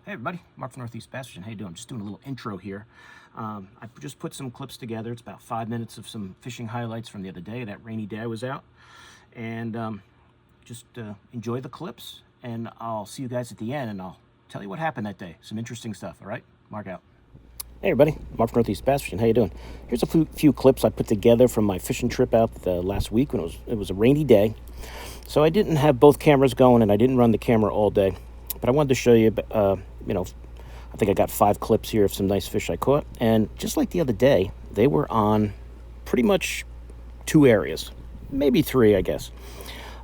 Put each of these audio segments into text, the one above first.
Hey everybody, Mark from Northeast Bass Fishing. How you doing? Just doing a little intro here. I just put some clips together. It's about 5 minutes of some fishing highlights from the other day, that rainy day I was out. And just enjoy the clips, and I'll see you guys at the end, and I'll tell you what happened that day. Some interesting stuff, all right? Mark out. Hey everybody, Mark from Northeast Bass Fishing. How you doing? Here's a few clips I put together from my fishing trip out last week when it was a rainy day. So I didn't have both cameras going, and I didn't run the camera all day. But I wanted to show you, I think I got 5 clips here of some nice fish I caught. And just like the other day, they were on pretty much 2 areas, maybe 3, I guess,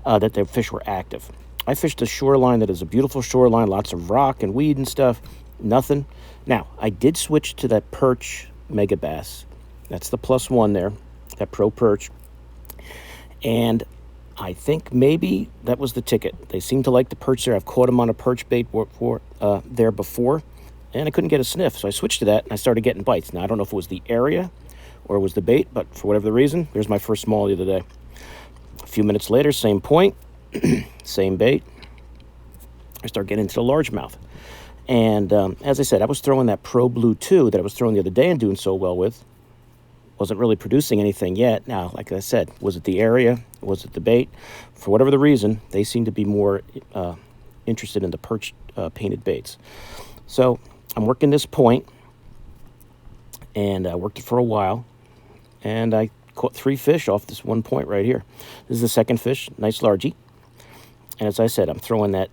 that the fish were active. I fished a shoreline that is a beautiful shoreline, lots of rock and weed and stuff, nothing. Now, I did switch to that perch mega bass. That's the +1 there, that pro perch. And I think maybe that was the ticket. They seem to like the perch there. I've caught them on a perch bait there before, and I couldn't get a sniff. So I switched to that, and I started getting bites. Now, I don't know if it was the area or it was the bait, but for whatever the reason, there's my first small the other day. A few minutes later, same point, same bait. I start getting into the largemouth. And as I said, I was throwing that Pro Blue 2 that I was throwing the other day and doing so well with. Wasn't really producing anything yet. Now, like I said, was it the area? Was it the bait? For whatever the reason, they seem to be more interested in the perch painted baits. So I'm working this point, and I worked it for a while, and I caught 3 fish off this one point right here. This is the second fish, nice largie. And as I said, I'm throwing that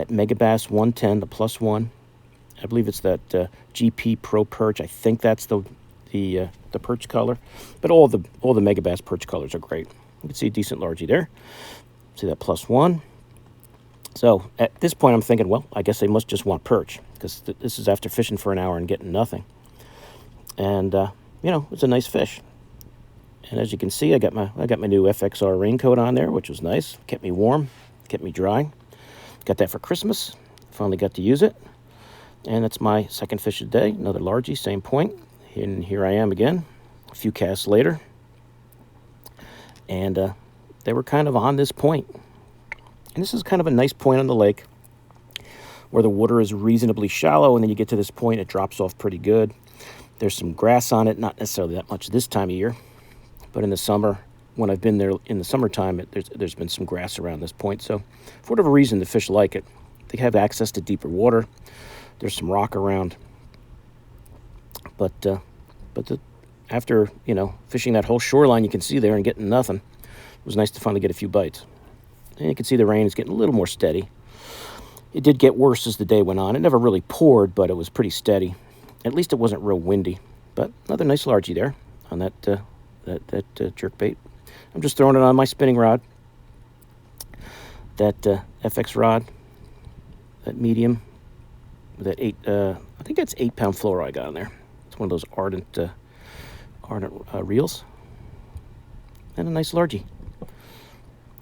Mega Bass 110, the +1. I believe it's that GP Pro Perch. I think that's the perch color, but all the Mega Bass perch colors are great. You can see a decent largie there. See that +1. So at this point, I'm thinking, well, I guess they must just want perch, because this is after fishing for an hour and getting nothing. And it's a nice fish. And as you can see, I got my new FXR raincoat on there, which was nice. Kept me warm, kept me dry. Got that for Christmas. Finally got to use it. And that's my second fish of the day. Another largie, same point. And here I am again, a few casts later. And they were kind of on this point. And this is kind of a nice point on the lake where the water is reasonably shallow, and then you get to this point, it drops off pretty good. There's some grass on it, not necessarily that much this time of year, but in the summer, when I've been there in the summertime, there's been some grass around this point. So for whatever reason, the fish like it. They have access to deeper water. There's some rock around. But after, fishing that whole shoreline you can see there and getting nothing, it was nice to finally get a few bites. And you can see the rain is getting a little more steady. It did get worse as the day went on. It never really poured, but it was pretty steady. At least it wasn't real windy. But another nice largie there on that jerkbait. I'm just throwing it on my spinning rod. That FX rod, that medium, that I think that's 8-pound fluoro I got on there. It's one of those ardent reels, and a nice largie.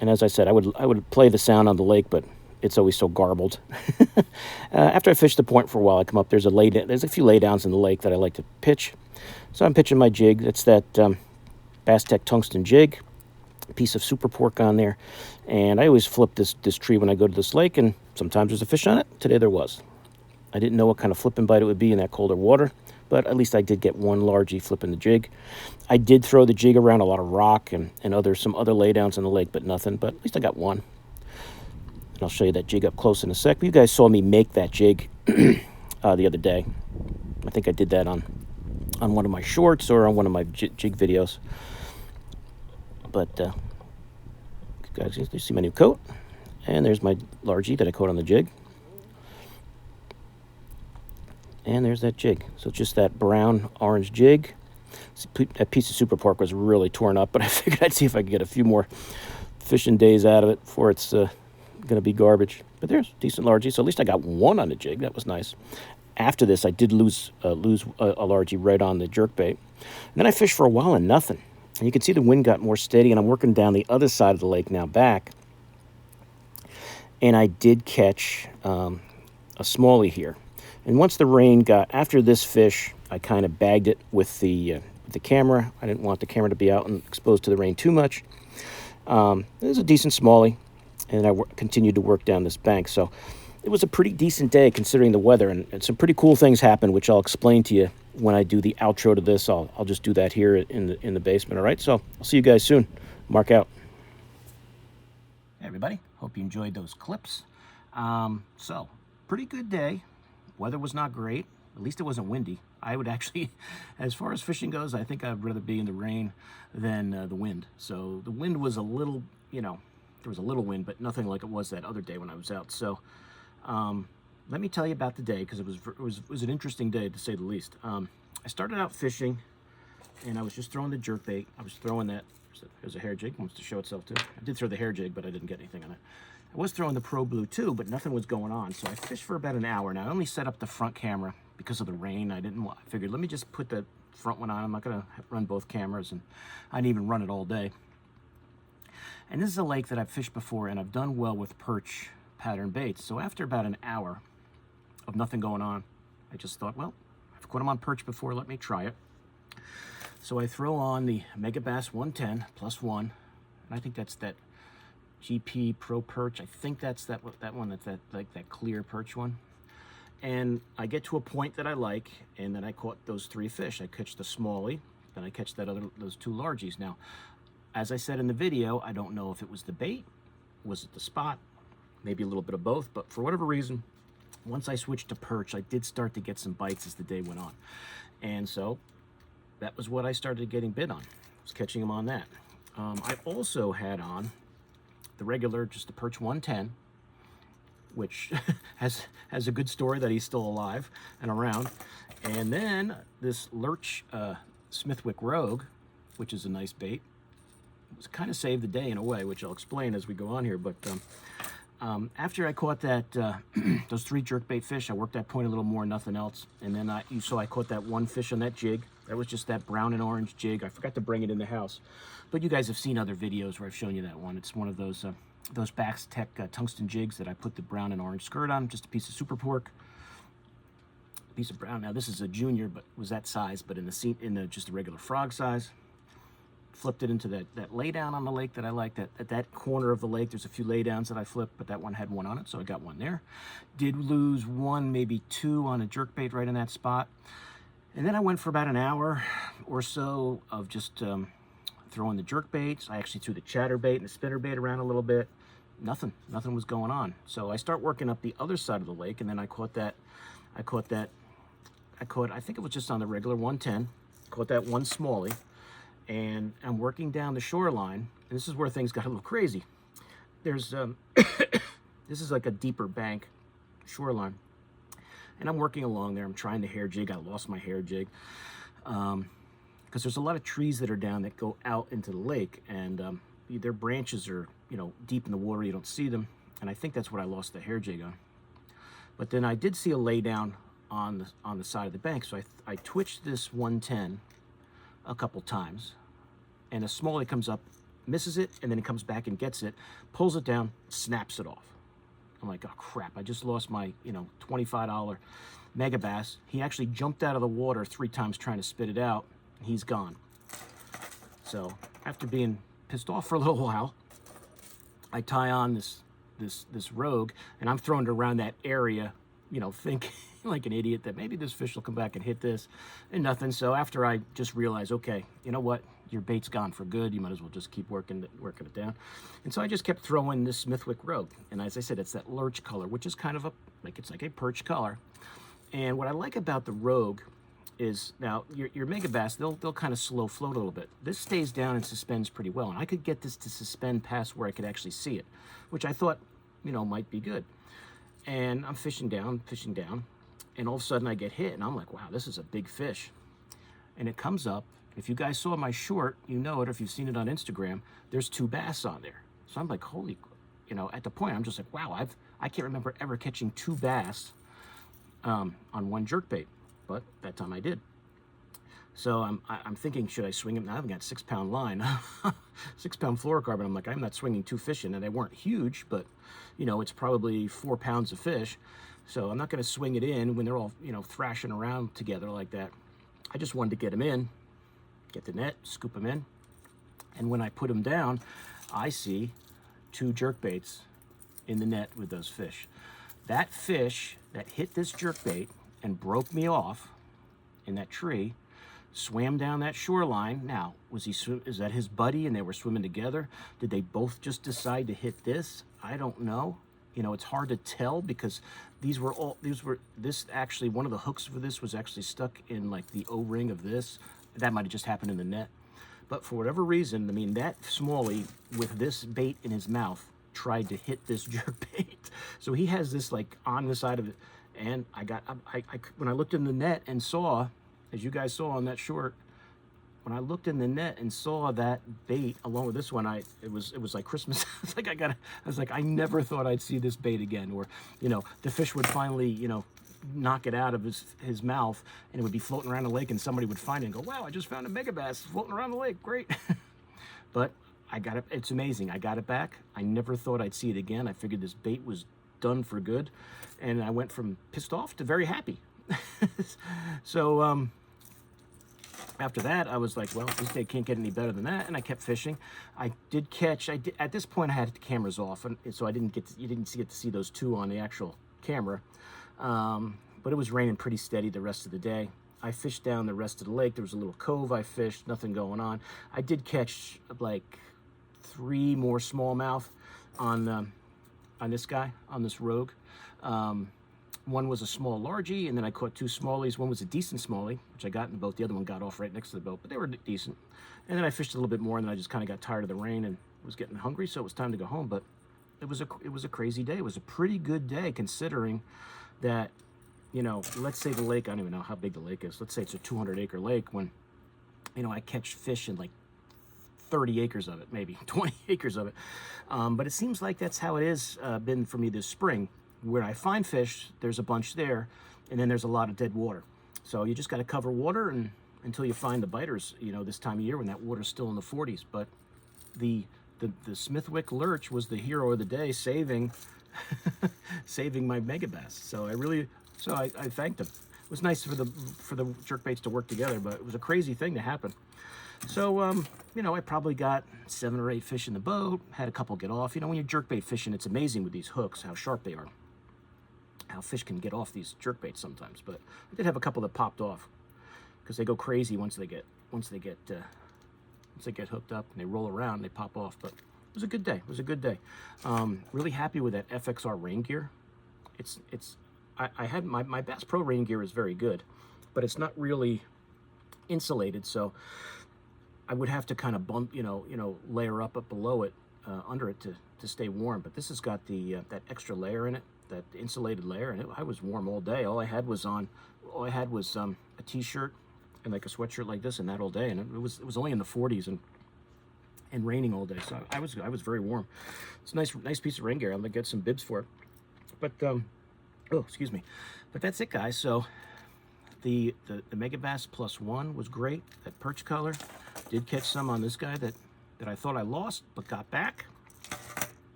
And as I said, I would play the sound on the lake, but it's always so garbled. After I fish the point for a while, I come up. There's a few laydowns in the lake that I like to pitch. So I'm pitching my jig. That's that Bass Tech tungsten jig, a piece of super pork on there. And I always flip this tree when I go to this lake, and sometimes there's a fish on it. Today there was. I didn't know what kind of flipping bite it would be in that colder water, but at least I did get one largie flipping the jig. I did throw the jig around a lot of rock and some other laydowns in the lake, but nothing. But at least I got one. And I'll show you that jig up close in a sec. But you guys saw me make that jig the other day. I think I did that on one of my shorts or on one of my jig videos. But guys, you see my new coat. And there's my largie that I caught on the jig. And there's that jig. So it's just that brown orange jig. That piece of super pork was really torn up, but I figured I'd see if I could get a few more fishing days out of it before it's going to be garbage. But there's decent largie. So at least I got one on the jig. That was nice. After this, I did lose a largie right on the jerkbait. And then I fished for a while and nothing. And you can see the wind got more steady, and I'm working down the other side of the lake now back. And I did catch a smallie here. And once the rain got, after this fish, I kind of bagged it with the camera. I didn't want the camera to be out and exposed to the rain too much. It was a decent smallie, and I continued to work down this bank. So it was a pretty decent day considering the weather, and some pretty cool things happened, which I'll explain to you when I do the outro to this. I'll just do that here in the basement. All right, so I'll see you guys soon. Mark out. Hey everybody, hope you enjoyed those clips. So pretty good day. Weather was not great. At least it wasn't windy. I would actually, as far as fishing goes, I think I'd rather be in the rain than the wind. So the wind was a little, there was a little wind, but nothing like it was that other day when I was out. So let me tell you about the day, because it was an interesting day to say the least. I started out fishing, and I was just throwing the jerkbait. I was throwing that. There's a hair jig, wants to show itself too. I did throw the hair jig, but I didn't get anything on it. I was throwing the Pro Blue too, but nothing was going on. So I fished for about an hour. Now I only set up the front camera because of the rain. I figured, let me just put the front one on. I'm not gonna run both cameras, and I didn't even run it all day. And this is a lake that I've fished before, and I've done well with perch pattern baits. So after about an hour of nothing going on, I just thought, well, I've caught them on perch before, let me try it. So I throw on the Megabass 110 +1, and I think that's that GP Pro Perch. I think that's that one, that's that clear perch one. And I get to a point that I like, and then I caught those 3 fish. I catch the smallie, then I catch those 2 largies. Now, as I said in the video, I don't know if it was the bait, was it the spot, maybe a little bit of both, but for whatever reason, once I switched to perch, I did start to get some bites as the day went on. And so that was what I started getting bit on. I was catching them on that. I also had on the regular, just the Perch 110, which has a good story that he's still alive and around. And then this Lurch Smithwick Rogue, which is a nice bait. It was kind of saved the day in a way, which I'll explain as we go on here. But after I caught that those 3 jerkbait fish, I worked that point a little more, nothing else. And then you saw I caught that 1 fish on that jig. That was just that brown and orange jig. I forgot to bring it in the house, but you guys have seen other videos where I've shown you that one. It's one of those Bax Tech tungsten jigs that I put the brown and orange skirt on. Just a piece of super pork, a piece of brown. Now this is a junior, but was that size, but in the just a regular frog size. Flipped it into that lay down on the lake that I like. At that corner of the lake, there's a few lay downs that I flipped, but that one had 1 on it, so I got 1 there. Did lose 1, maybe 2 on a jerkbait right in that spot. And then I went for about an hour or so of just throwing the jerkbaits. I actually threw the chatterbait and the spinnerbait around a little bit. Nothing was going on. So I start working up the other side of the lake, and then I think it was just on the regular 110. Caught that 1 smallie. And I'm working down the shoreline, and this is where things got a little crazy. There's this is like a deeper bank shoreline, and I'm working along there. I'm trying the hair jig. I lost my hair jig because there's a lot of trees that are down that go out into the lake, and their branches are deep in the water. You don't see them, and I think that's what I lost the hair jig on. But then I did see a lay down on the side of the bank, so I twitched this 110 a couple times, and a smallie comes up, misses it, and then it comes back and gets it, pulls it down, snaps it off. I'm like, oh crap, I just lost my $25 Megabass. He actually jumped out of the water 3 times trying to spit it out, and he's gone. So after being pissed off for a little while, I tie on this Rogue, and I'm throwing it around that area, thinking like an idiot that maybe this fish will come back and hit this, and nothing. So after I just realized, okay, you know what, your bait's gone for good, you might as well just keep working it down. And so I just kept throwing this Smithwick Rogue, and as I said, it's that lurch color, which is kind of it's like a perch color. And what I like about the Rogue is, now your Megabass, they'll kind of slow float a little bit. This stays down and suspends pretty well, and I could get this to suspend past where I could actually see it, which I thought might be good. And I'm fishing down, and all of a sudden I get hit, and I'm like, wow, this is a big fish. And it comes up. If you guys saw my short, you know it, or if you've seen it on Instagram, there's 2 bass on there. So I'm like, holy, at the point, I'm just like, wow, I can't remember ever catching 2 bass on 1 jerkbait, but that time I did. So I'm thinking, should I swing him? Now I haven't got 6-pound line, 6-pound fluorocarbon. I'm like, I'm not swinging 2 fish in, and they weren't huge, but it's probably 4 pounds of fish. So I'm not going to swing it in when they're all, thrashing around together like that. I just wanted to get them in, get the net, scoop them in. And when I put them down, I see 2 jerkbaits in the net with those fish. that fish that hit this jerkbait and broke me off in that tree swam down that shoreline. Now, is that his buddy and they were swimming together? Did they both just decide to hit this? I don't know. You know, it's hard to tell because this actually, one of the hooks for this was actually stuck in like the O-ring of this. That might have just happened in the net. But for whatever reason, I mean, that smallie with this bait in his mouth tried to hit this jerkbait. So he has this like on the side of it. And when I looked in the net and saw, as you guys saw on that short, when I looked in the net and saw that bait along with this one, it was like Christmas. I was like, I never thought I'd see this bait again. Or, you know, the fish would finally, you know, knock it out of his mouth and it would be floating around the lake and somebody would find it and go, wow, I just found a mega bass floating around the lake. Great. But I got it. It's amazing. I got it back. I never thought I'd see it again. I figured this bait was done for good. And I went from pissed off to very happy. So, after that, I was like, well, this day can't get any better than that, and I kept fishing. I did catch. At this point, I had the cameras off, and so you didn't get to see those two on the actual camera. But it was raining pretty steady the rest of the day. I fished down the rest of the lake. There was a little cove I fished, nothing going on. I did catch like 3 more smallmouth on this guy, on this rogue. One was a small largie, and then I caught 2 smallies. One was a decent smallie, which I got in the boat. The other one got off right next to the boat, but they were decent. And then I fished a little bit more, and then I just kind of got tired of the rain and was getting hungry, so it was time to go home. But it was a crazy day. It was a pretty good day considering that, you know, let's say the lake, I don't even know how big the lake is. Let's say it's a 200-acre lake when, you know, I catch fish in like 30 acres of it, maybe 20 acres of it. But it seems like that's how it is been for me this spring. Where I find fish, there's a bunch there, and then there's a lot of dead water. So you just got to cover water until you find the biters, you know, this time of year when that water's still in the 40s. But the Smithwick lurch was the hero of the day, saving my mega bass. So I thanked him. It was nice for the jerkbaits to work together, but it was a crazy thing to happen. So, you know, I probably got 7 or 8 fish in the boat, had a couple get off. You know, when you're jerkbait fishing, it's amazing with these hooks, how sharp they are. How fish can get off these jerkbaits sometimes. But I did have a couple that popped off because they go crazy once they get hooked up and they roll around, they pop off. But it was a good day. It was a good day. Really happy with that FXR rain gear. I had my Bass Pro rain gear is very good, but it's not really insulated, so I would have to kind of bump, you know, layer up below it, under it to stay warm. But this has got the that extra layer in it, that insulated layer, and I was warm all day. All I had was a t-shirt and like a sweatshirt like this, and that all day, and it was only in the 40s and raining all day, so I was very warm. It's a nice piece of rain gear. I'm gonna get some bibs for it, but oh, excuse me. But that's it, guys. So the Mega Bass +1 was great. That perch color, did catch some on this guy that I thought I lost but got back.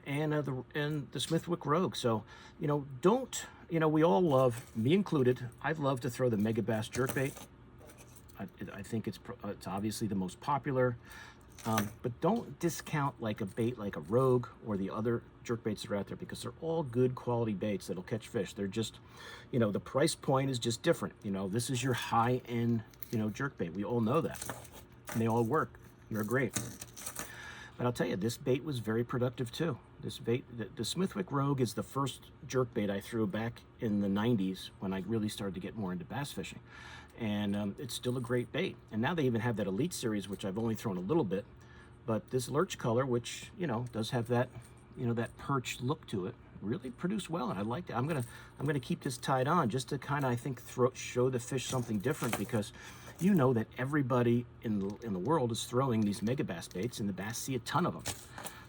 And the Smithwick Rogue. So, you know, we all love, me included, I love to throw the Mega Bass jerkbait. I think it's obviously the most popular. But don't discount like a bait like a Rogue or the other jerkbaits that are out there, because they're all good quality baits that'll catch fish. They're just, you know, the price point is just different. You know, this is your high-end, you know, jerkbait. We all know that. And they all work. They're great. But I'll tell you, this bait was very productive too. This bait, the Smithwick Rogue is the first jerkbait I threw back in the 90s when I really started to get more into bass fishing. And it's still a great bait. And now they even have that Elite series, which I've only thrown a little bit. But this lurch color, which, you know, does have that, you know, that perch look to it, really produced well, and I liked it. I'm gonna keep this tied on just to kind of, I think, show the fish something different, because you know that everybody in the world is throwing these mega bass baits, and the bass see a ton of them.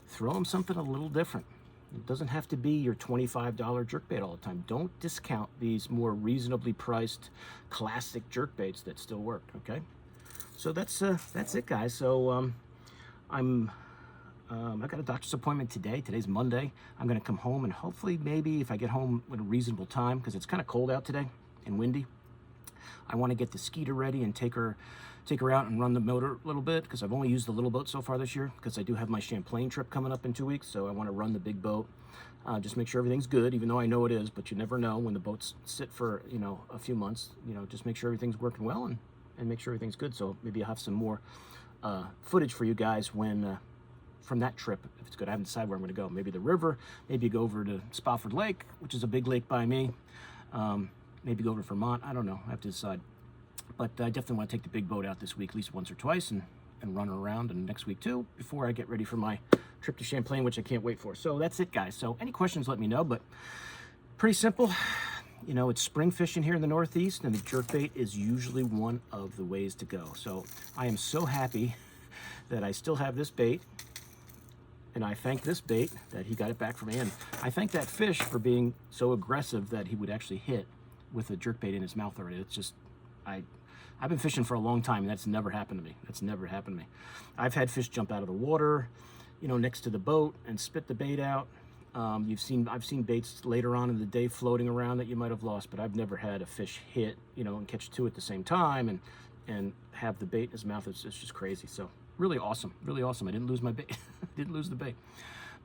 Throw them something a little different. It doesn't have to be your $25 jerkbait all the time. Don't discount these more reasonably priced classic jerkbaits that still work. Okay, so that's it, guys. So I got a doctor's appointment today. Today's Monday. I'm gonna come home, and hopefully maybe if I get home at a reasonable time, because it's kind of cold out today and windy, I want to get the Skeeter ready and take her out and run the motor a little bit, because I've only used the little boat so far this year, because I do have my Champlain trip coming up in 2 weeks, so I want to run the big boat. Just make sure everything's good, even though I know it is, but you never know when the boats sit for, you know, a few months. You know, just make sure everything's working well and make sure everything's good. So maybe I'll have some more footage for you guys when from that trip, if it's good. I haven't decided where I'm going to go. Maybe the river, maybe go over to Spofford Lake, which is a big lake by me. Maybe go over to Vermont. I don't know. I have to decide. But I definitely want to take the big boat out this week, at least once or twice, and run her around, and next week too, before I get ready for my trip to Champlain, which I can't wait for. So that's it, guys. So any questions, let me know. But pretty simple. You know, it's spring fishing here in the Northeast, and the jerkbait is usually one of the ways to go. So I am so happy that I still have this bait. And I thank this bait that he got it back for me. And I thank that fish for being so aggressive that he would actually hit with a jerkbait in his mouth already. It's just, I've been fishing for a long time, and that's never happened to me. That's never happened to me. I've had fish jump out of the water, you know, next to the boat and spit the bait out. I've seen baits later on in the day floating around that you might have lost, but I've never had a fish hit, you know, and catch two at the same time and have the bait in his mouth. It's just crazy. So really awesome, really awesome. I didn't lose my bait. Didn't lose the bait.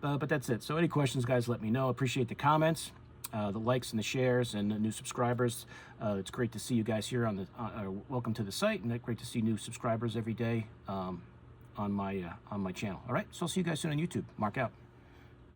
But that's it. So any questions, guys, let me know. Appreciate the comments, the likes and the shares, and the new subscribers. It's great to see you guys here on the welcome to the site, and great to see new subscribers every day on my channel. All right, so I'll see you guys soon on YouTube. Mark out.